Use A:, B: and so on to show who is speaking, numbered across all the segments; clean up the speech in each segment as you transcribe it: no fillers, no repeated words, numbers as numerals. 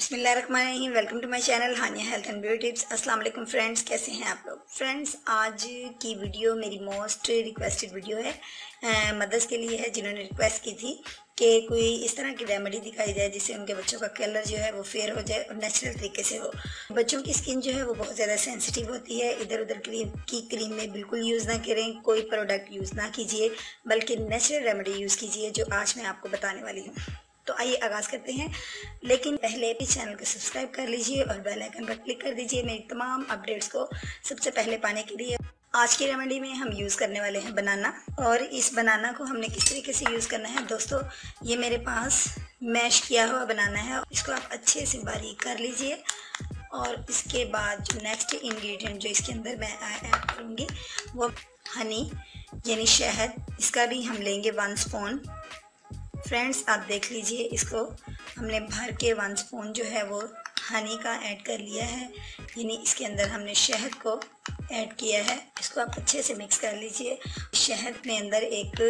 A: बिस्मिल्लाहिर्रहमानिर्रहीम। Welcome to my channel Hania health and beauty tips. अस्सलाम वालेकुम फ्रेंड्स, कैसे हैं आप लोग। फ्रेंड्स, आज की वीडियो मेरी मोस्ट रिक्वेस्टेड वीडियो है। मदर्स के लिए है जिन्होंने रिक्वेस्ट की थी कि कोई इस तरह की रेमेडी दिखाई जाए जिससे उनके बच्चों का कलर जो है वो फेयर हो जाए और नेचुरल तरीके से हो। बच्चों की स्किन जो है वो बहुत ज़्यादा सेंसिटिव होती है। इधर उधर क्रीम में बिल्कुल यूज़ ना करें, कोई प्रोडक्ट यूज़ ना कीजिए, बल्कि नेचुरल रेमेडी यूज़ कीजिए जो आज मैं आपको बताने वाली हूँ। तो आइए आगाज़ करते हैं, लेकिन पहले भी चैनल को सब्सक्राइब कर लीजिए और बेल आइकन पर क्लिक कर दीजिए मेरी तमाम अपडेट्स को सबसे पहले पाने के लिए। आज की रेमेडी में हम यूज़ करने वाले हैं बनाना, और इस बनाना को हमने किस तरीके से यूज़ करना है दोस्तों। ये मेरे पास मैश किया हुआ बनाना है, इसको आप अच्छे से बारीक कर लीजिए। और इसके बाद जो नेक्स्ट इंग्रेडिएंट जो इसके अंदर मैं ऐड करूँगी वो हनी यानी शहद। इसका भी हम लेंगे 1 स्पून। फ्रेंड्स, आप देख लीजिए, इसको हमने भर के 1 स्पून जो है वो हनी का ऐड कर लिया है, यानी इसके अंदर हमने शहद को ऐड किया है। इसको आप अच्छे से मिक्स कर लीजिए। शहद में अंदर एक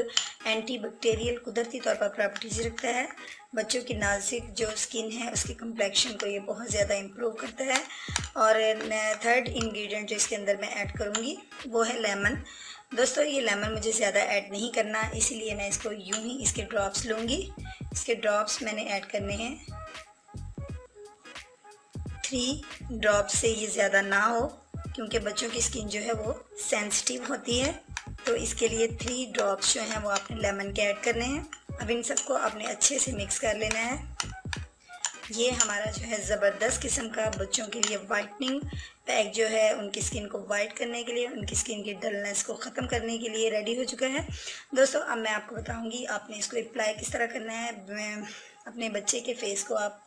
A: एंटीबैक्टीरियल कुदरती तौर पर प्रॉपर्टीज रखता है। बच्चों की नाजुक जो स्किन है उसकी कम्प्लेक्शन को ये बहुत ज़्यादा इम्प्रूव करता है। और थर्ड इंग्रेडिएंट जो इसके अंदर मैं ऐड करूँगी वो है लेमन। दोस्तों, ये लेमन मुझे ज़्यादा ऐड नहीं करना, इसीलिए मैं इसको यूं ही इसके ड्रॉप्स लूँगी। इसके ड्रॉप्स मैंने ऐड करने हैं 3 ड्रॉप्स से ये ज़्यादा ना हो, क्योंकि बच्चों की स्किन जो है वो सेंसिटिव होती है। तो इसके लिए 3 ड्रॉप्स जो हैं वो आपने लेमन के ऐड करने हैं। अब इन सबको आपने अच्छे से मिक्स कर लेना है। ये हमारा जो है ज़बरदस्त किस्म का बच्चों के लिए वाइटनिंग पैक जो है उनकी स्किन को वाइट करने के लिए, उनकी स्किन की डलनेस को ख़त्म करने के लिए रेडी हो चुका है। दोस्तों, अब मैं आपको बताऊंगी आपने इसको अप्लाई किस तरह करना है। अपने बच्चे के फेस को आप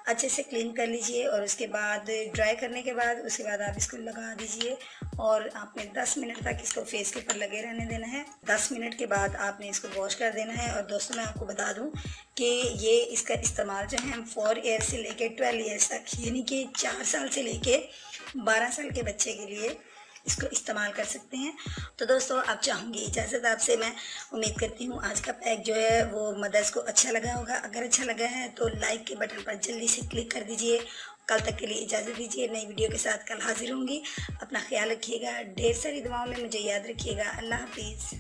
A: अच्छे से क्लीन कर लीजिए और उसके बाद ड्राई करने के बाद उसके बाद आप इसको लगा दीजिए और आपने 10 मिनट तक इसको फेस के ऊपर लगे रहने देना है। 10 मिनट के बाद आपने इसको वॉश कर देना है। और दोस्तों, मैं आपको बता दूं कि ये इसका इस्तेमाल जो है हम 4 ईयर से लेके 12 ईयर्स तक, यानी कि 4 साल से लेके 12 साल के बच्चे के लिए इसको इस्तेमाल कर सकते हैं। तो दोस्तों, आप चाहूँगी इजाज़त आपसे। मैं उम्मीद करती हूँ आज का पैक जो है वो मदर्स को अच्छा लगा होगा। अगर अच्छा लगा है तो लाइक के बटन पर जल्दी से क्लिक कर दीजिए। कल तक के लिए इजाज़त दीजिए। नई वीडियो के साथ कल हाजिर होंगी। अपना ख्याल रखिएगा, ढेर सारी दुआओं में मुझे याद रखिएगा। अल्लाह हाफिज़।